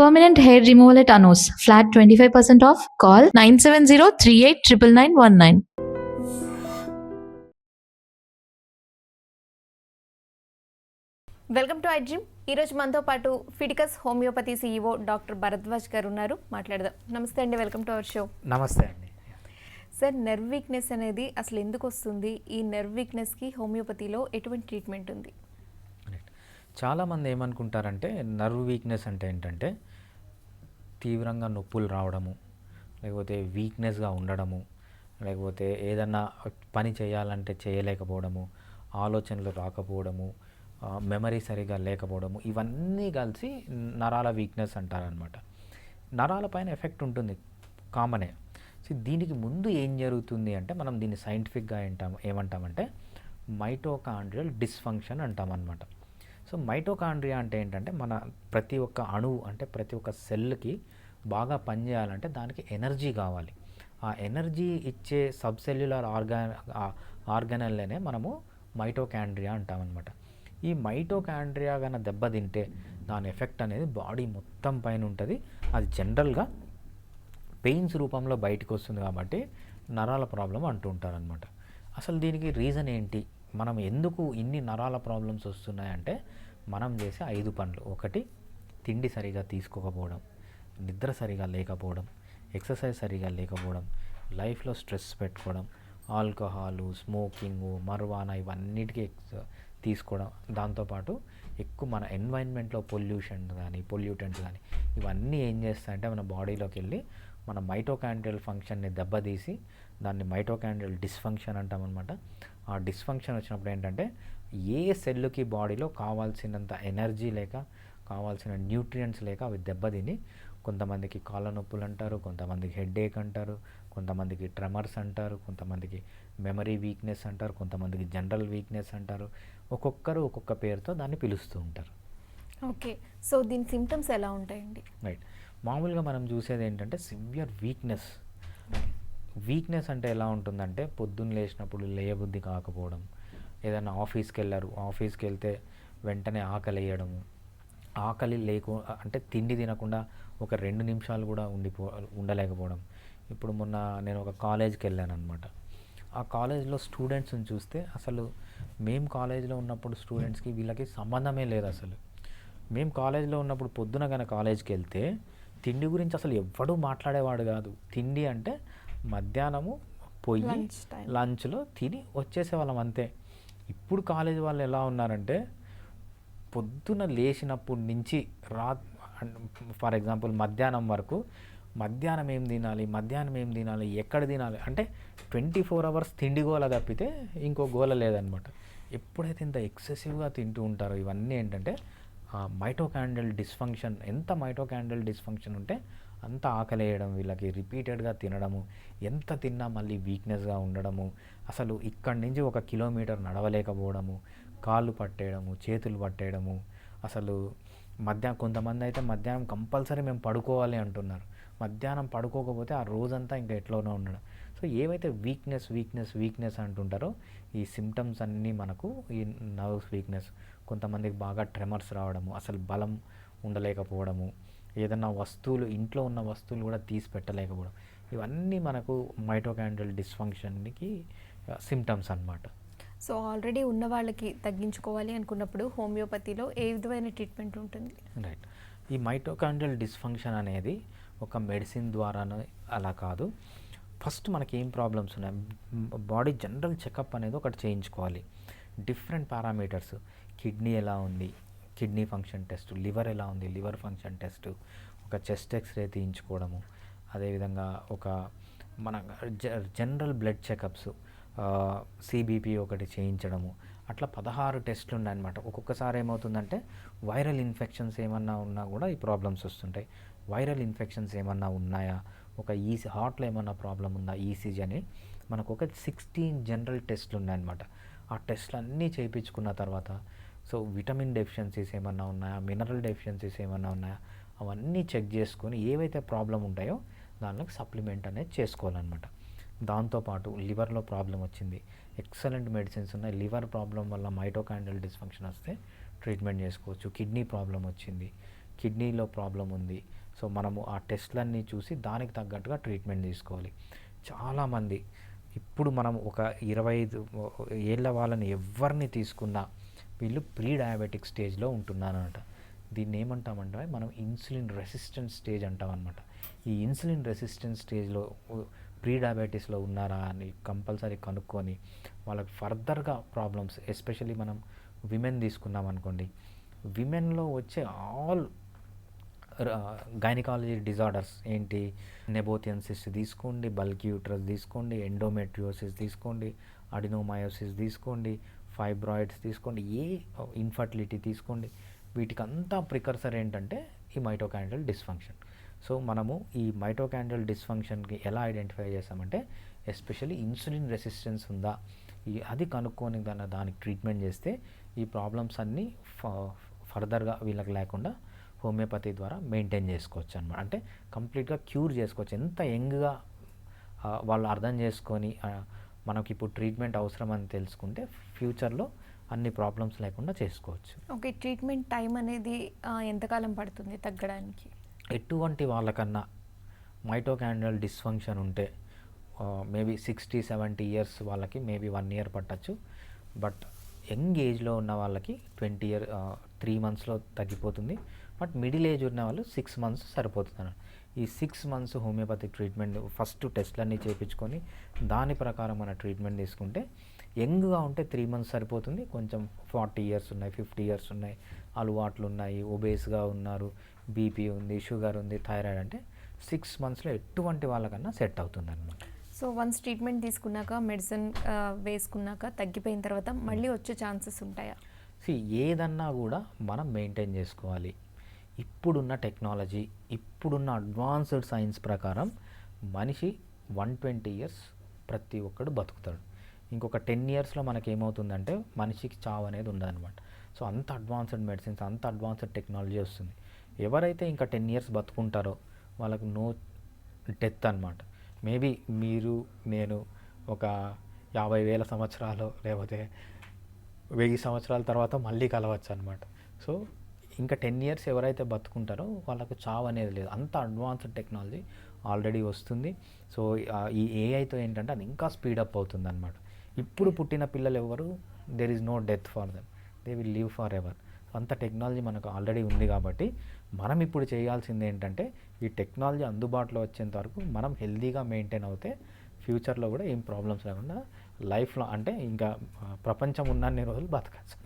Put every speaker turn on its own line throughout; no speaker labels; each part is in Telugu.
Permanent hair removal at Anos. Flat 25% off. Call 970-389919.
Welcome to I dream. ఈరోజు మనతో పాటు Fidicus homeopathy CEO doctor Bharadwaj గారు ఉన్నారు. మాట్లాడదాం. నమస్తే అండి, వెల్కమ్ టు అవర్ షో.
నమస్తే అండి.
సార్, నెర్వ్ వీక్నెస్ అనేది అసలు ఎందుకు వస్తుంది? ఈ నెర్వ్ వీక్నెస్కి హోమియోపతిలో ఎటువంటి ట్రీట్మెంట్ ఉంది?
చాలామంది ఏమనుకుంటారంటే నర్వ్ వీక్నెస్ అంటే ఏంటంటే తీవ్రంగా నొప్పులు రావడము, లేకపోతే వీక్నెస్గా ఉండడము, లేకపోతే ఏదన్నా పని చేయాలంటే చేయలేకపోవడము, ఆలోచనలు రాకపోవడము, మెమరీ సరిగా లేకపోవడము, ఇవన్నీ కలిసి నరాల వీక్నెస్ అంటారనమాట. నరాల పైన ఎఫెక్ట్ ఉంటుంది, కామనే. సో దీనికి ముందు ఏం జరుగుతుంది అంటే మనం దీన్ని సైంటిఫిక్గా ఏమంటామంటే మైటోకాండ్రియల్ డిస్ఫంక్షన్ అంటామన్నమాట. సో మైటోకాండ్రియా అంటే ఏంటంటే మన ప్రతి ఒక్క అణువు అంటే ప్రతి ఒక్క సెల్కి బాగా పనిచేయాలంటే దానికి ఎనర్జీ కావాలి. ఆ ఎనర్జీ ఇచ్చే సబ్సెల్యులర్ ఆర్గానెల్నే మనము మైటోకాండ్రియా అంటామన్నమాట. ఈ మైటోకాండ్రియా కన్నా దెబ్బతింటే దాని ఎఫెక్ట్ అనేది బాడీ మొత్తం పైన ఉంటుంది. అది జనరల్గా పెయిన్స్ రూపంలో బయటకు వస్తుంది కాబట్టి నరాల ప్రాబ్లం అంటూ ఉంటారనమాట. అసలు దీనికి రీజన్ ఏంటి, మనం ఎందుకు ఇన్ని నరాల ప్రాబ్లమ్స్ వస్తున్నాయంటే మనం చేసే 5 పనులు. ఒకటి, తిండి సరిగా తీసుకోకపోవడం, నిద్ర సరిగా లేకపోవడం, ఎక్సర్సైజ్ సరిగా లేకపోవడం, లైఫ్లో స్ట్రెస్ పెట్టుకోవడం, ఆల్కహాలు, స్మోకింగు, మర్వానా ఇవన్నిటికీ తీసుకోవడం, దాంతోపాటు ఎక్కువ మన ఎన్వైర్న్మెంట్లో పొల్యూటెంట్స్ కానీ ఇవన్నీ ఏం చేస్తాయంటే మన బాడీలోకి వెళ్ళి మన మైటోకాండ్రియల్ ఫంక్షన్ని దెబ్బతీసి దాన్ని మైటోకాండ్రియల్ డిస్ఫంక్షన్ అంటామన్నమాట. ఆ డిస్ఫంక్షన్ వచ్చినప్పుడు ఏంటంటే ఏ సెల్లుకి బాడీలో కావాల్సినంత ఎనర్జీ లేక కావాల్సిన న్యూట్రియంట్స్ లేక అవి దెబ్బతిని కొంతమందికి కాళ్ళ నొప్పులు అంటారు, కొంతమందికి హెడేక్ అంటారు, కొంతమందికి ట్రెమర్స్ అంటారు, కొంతమందికి మెమరీ వీక్నెస్ అంటారు, కొంతమందికి జనరల్ వీక్నెస్ అంటారు. ఒక్కొక్కరు ఒక్కొక్క పేరుతో దాన్ని పిలుస్తూ ఉంటారు.
ఓకే, సో దీని సిమ్టమ్స్ ఎలా ఉంటాయండి?
రైట్. మామూలుగా మనం చూసేది ఏంటంటే సివియర్ వీక్నెస్ అంటే ఎలా ఉంటుందంటే పొద్దున్న లేచినప్పుడు లేయబుద్ధి కాకపోవడం, ఏదైనా ఆఫీస్కి వెళ్తే వెంటనే ఆకలి వేయడము, ఆకలి అంటే తిండి తినకుండా ఒక 2 నిమిషాలు కూడా ఉండలేకపోవడం. ఇప్పుడు మొన్న నేను ఒక కాలేజ్కి వెళ్ళాను అనమాట. ఆ కాలేజ్లో స్టూడెంట్స్ని చూస్తే అసలు మేము కాలేజ్లో ఉన్నప్పుడు స్టూడెంట్స్కి వీళ్ళకి సంబంధమే లేదు. అసలు మేము కాలేజ్లో ఉన్నప్పుడు పొద్దున కానీ కాలేజ్కి వెళ్తే తిండి గురించి అసలు ఎవ్వడూ మాట్లాడేవాడు కాదు. తిండి అంటే మధ్యాహ్నము పోయి లంచ్లో తిని వచ్చేసేవాళ్ళం అంతే. ఇప్పుడు కాలేజ్ వాళ్ళు ఎలా ఉన్నారంటే పొద్దున లేచినప్పటి నుంచి ఫర్ ఎగ్జాంపుల్ మధ్యాహ్నం వరకు మధ్యాహ్నం ఏం తినాలి, ఎక్కడ తినాలి అంటే 24 hours తిండి గోల తప్పితే ఇంకో గోల లేదనమాట. ఎప్పుడైతే ఇంత ఎక్సెసివ్గా తింటూ ఉంటారో ఇవన్నీ ఏంటంటే మైటోకాండ్రియల్ డిస్ఫంక్షన్. ఎంత మైటోకాండ్రియల్ డిస్ఫంక్షన్ ఉంటే అంత ఆకలి వేయడం, వీళ్ళకి రిపీటెడ్గా తినడము, ఎంత తిన్నా మళ్ళీ వీక్నెస్గా ఉండడము, అసలు ఇక్కడి నుంచి 1 కిలోమీటర్ నడవలేకపోవడము, కాళ్ళు పట్టేయడము, చేతులు పట్టేయడము, అసలు కొంతమంది అయితే మధ్యాహ్నం కంపల్సరీ మేము పడుకోవాలి అంటున్నారు. మధ్యాహ్నం పడుకోకపోతే ఆ రోజంతా ఇంకా ఎట్లోనో ఉండడం. సో ఏవైతే వీక్నెస్ అంటుంటారో ఈ సిమ్టమ్స్ అన్నీ మనకు ఈ నర్వ్స్ వీక్నెస్. కొంతమందికి బాగా ట్రెమర్స్ రావడము, అసలు బలం ఉండలేకపోవడము, ఏదన్నా ఇంట్లో ఉన్న వస్తువులు కూడా తీసి పెట్టలేకపోవడం, ఇవన్నీ మనకు మైటోకాండ్రియల్ డిస్ఫంక్షన్కి సిమ్టమ్స్ అన్నమాట.
సో ఆల్రెడీ ఉన్న వాళ్ళకి తగ్గించుకోవాలి అనుకున్నప్పుడు హోమియోపతిలో ఏ విధమైన ట్రీట్మెంట్ ఉంటుంది?
రైట్. ఈ మైటోకాండ్రియల్ డిస్ఫంక్షన్ అనేది ఒక మెడిసిన్ ద్వారానే అలా కాదు. ఫస్ట్ మనకి ఏం ప్రాబ్లమ్స్ ఉన్నాయి, బాడీ జనరల్ చెకప్ అనేది ఒకటి చేయించుకోవాలి. డిఫరెంట్ పారామీటర్స్, కిడ్నీ ఎలా ఉంది, కిడ్నీ ఫంక్షన్ టెస్ట్, లివర్ ఎలా ఉంది, లివర్ ఫంక్షన్ టెస్ట్, ఒక చెస్ట్ ఎక్స్రే తీయించుకోవడము, అదేవిధంగా ఒక మన జనరల్ బ్లడ్ చెకప్స్, సిబిపి ఒకటి చేయించడము, అట్లా 16 టెస్టులు ఉన్నాయన్నమాట. ఒక్కొక్కసారి ఏమవుతుందంటే వైరల్ ఇన్ఫెక్షన్స్ ఏమన్నా ఉన్నా కూడా ఈ ప్రాబ్లమ్స్ వస్తుంటాయి. వైరల్ ఇన్ఫెక్షన్స్ ఏమన్నా ఉన్నాయా, ఒక హార్ట్లో ఏమన్నా ప్రాబ్లం ఉందా, ఈసీజీ అని మనకు ఒక 16 జనరల్ టెస్టులు ఉన్నాయన్నమాట. ఆ టెస్టులు అన్నీ చేయించుకున్న తర్వాత సో విటమిన్ డెఫిషియన్సీస్ ఏమన్నా ఉన్నాయా, మినరల్ డెఫిషియన్సీస్ ఏమన్నా ఉన్నాయా, అవన్నీ చెక్ చేసుకొని ఏవైతే ప్రాబ్లం ఉంటాయో దానికి సప్లిమెంట్ అనేది చేసుకోవాలన్నమాట. దాంతోపాటు లివర్లో ప్రాబ్లం వచ్చింది, ఎక్సలెంట్ మెడిసిన్స్ ఉన్నాయి. లివర్ ప్రాబ్లం వల్ల మైటోకాండ్రియల్ డిస్ఫంక్షన్ వస్తే ట్రీట్మెంట్ చేసుకోవచ్చు. కిడ్నీ ప్రాబ్లం వచ్చింది, కిడ్నీలో ప్రాబ్లం ఉంది. సో మనము ఆ టెస్ట్లన్నీ చూసి దానికి తగ్గట్టుగా ట్రీట్మెంట్ తీసుకోవాలి. చాలామంది ఇప్పుడు మనం ఒక 25 ఏళ్ళ వాళ్ళని ఎవరిని తీసుకున్నా వీళ్ళు ప్రీ డయాబెటిక్ స్టేజ్లో ఉంటున్నారనమాట. దీన్ని ఏమంటామంటే మనం ఇన్సులిన్ రెసిస్టెంట్ స్టేజ్ అంటామన్నమాట. ఈ ఇన్సులిన్ రెసిస్టెంట్ స్టేజ్లో ప్రీ డయాబెటీస్లో ఉన్నారా అని కంపల్సరీ కనుక్కొని వాళ్ళకి ఫర్దర్గా ప్రాబ్లమ్స్, ఎస్పెషల్లీ మనం విమెన్ తీసుకున్నాం అనుకోండి, విమెన్లో వచ్చే ఆల్ గైనకాలజీ డిజార్డర్స్ ఏంటి, నెబోథియన్ సిస్ట్ తీసుకోండి, బల్కీ యూట్రస్ తీసుకోండి, ఎండోమెట్రియోసిస్ తీసుకోండి, అడినోమయోసిస్ తీసుకోండి, ఫైబ్రాయిడ్స్ తీసుకోండి, ఏ ఇన్ఫర్టిలిటీ తీసుకోండి, వీటికంతా ప్రికర్సర్ ఏంటంటే ఈ మైటోకాండ్రియల్ డిస్ఫంక్షన్. సో మనము ఈ మైటోకాండ్రియల్ డిస్ఫంక్షన్కి ఎలా ఐడెంటిఫై చేస్తామంటే ఎస్పెషల్లీ ఇన్సులిన్ రెసిస్టెన్స్ ఉందా అది కనుక్కొని దానికి ట్రీట్మెంట్ చేస్తే ఈ ప్రాబ్లమ్స్ అన్నీ ఫర్దర్గా వీళ్ళకి లేకుండా హోమియోపతి ద్వారా మెయింటైన్ చేసుకోవచ్చు అనమాట. అంటే కంప్లీట్గా క్యూర్ చేసుకోవచ్చు. ఎంత యంగ్గా వాళ్ళు అర్థం చేసుకొని మనకి ఇప్పుడు ట్రీట్మెంట్ అవసరం అని తెలుసుకుంటే ఫ్యూచర్లో అన్ని ప్రాబ్లమ్స్ లేకుండా చేసుకోవచ్చు.
ఓకే, ట్రీట్మెంట్ టైం అనేది ఎంతకాలం పడుతుంది తగ్గడానికి?
ఎటువంటి వాళ్ళకన్నా మైటోకాండ్రియల్ డిస్ఫంక్షన్ ఉంటే మేబీ 60-70 ఇయర్స్ వాళ్ళకి మేబీ 1 year పట్టచ్చు. బట్ యంగ్ ఏజ్లో ఉన్న వాళ్ళకి 3 monthsలో తగ్గిపోతుంది. బట్ మిడిల్ ఏజ్ ఉన్న వాళ్ళు 6 months సరిపోతుంది. ఈ 6 months హోమియోపతిక్ ట్రీట్మెంట్ ఫస్ట్ టెస్ట్లన్నీ చేయించుకొని దాని ప్రకారం మన ట్రీట్మెంట్ తీసుకుంటే, యంగ్గా ఉంటే 3 months సరిపోతుంది. కొంచెం 40 years ఉన్నాయి, 50 years ఉన్నాయి, అలవాట్లు ఉన్నాయి, ఒబేస్గా ఉన్నారు, బీపీ ఉంది, షుగర్ ఉంది, థైరాయిడ్ అంటే 6 monthsలో ఎటువంటి వాళ్ళకన్నా సెట్ అవుతుంది అన్నమాట.
సో వన్స్ ట్రీట్మెంట్ తీసుకున్నాక, మెడిసిన్ వేసుకున్నాక తగ్గిపోయిన తర్వాత మళ్ళీ వచ్చే ఛాన్సెస్ ఉంటాయా?
ఏదన్నా కూడా మనం మెయింటైన్ చేసుకోవాలి. ఇప్పుడున్న టెక్నాలజీ, ఇప్పుడున్న అడ్వాన్స్డ్ సైన్స్ ప్రకారం మనిషి 120 years ప్రతి ఒక్కడు బతుకుతాడు. ఇంకొక 10 yearsలో మనకేమవుతుందంటే మనిషికి చావు అనేది ఉండదన్నమాట. సో అంత అడ్వాన్స్డ్ మెడిసిన్స్, అంత అడ్వాన్స్డ్ టెక్నాలజీ వస్తుంది. ఎవరైతే ఇంకా 10 years బతుకుంటారో వాళ్ళకు నో డెత్ అనమాట. మేబీ మీరు నేను ఒక 50,000 సంవత్సరాలు లేకపోతే 1000 సంవత్సరాల తర్వాత మళ్ళీ కలవచ్చు అనమాట. సో ఇంకా 10 years ఎవరైతే బతుకుంటారో వాళ్ళకు చావు అనేది లేదు. అంత అడ్వాన్స్డ్ టెక్నాలజీ ఆల్రెడీ వస్తుంది. సో ఈ ఏఐతో ఏంటంటే అది ఇంకా స్పీడప్ అవుతుంది అనమాట. ఇప్పుడు పుట్టిన పిల్లలు ఎవరు, there is no death for them, they will live for ever. అంత టెక్నాలజీ మనకు ఆల్రెడీ ఉంది కాబట్టి మనం ఇప్పుడు చేయాల్సింది ఏంటంటే ఈ టెక్నాలజీ అందుబాటులో వచ్చేంత వరకు మనం హెల్తీగా మెయింటైన్ అవుతే ఫ్యూచర్లో కూడా ఏం ప్రాబ్లమ్స్ లేకుండా లైఫ్లో అంటే ఇంకా ప్రపంచం ఉన్నన్ని రోజులు బతకచ్చు.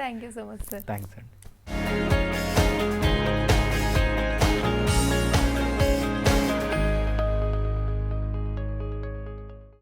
Thank you so much sir.
Thanks అండి.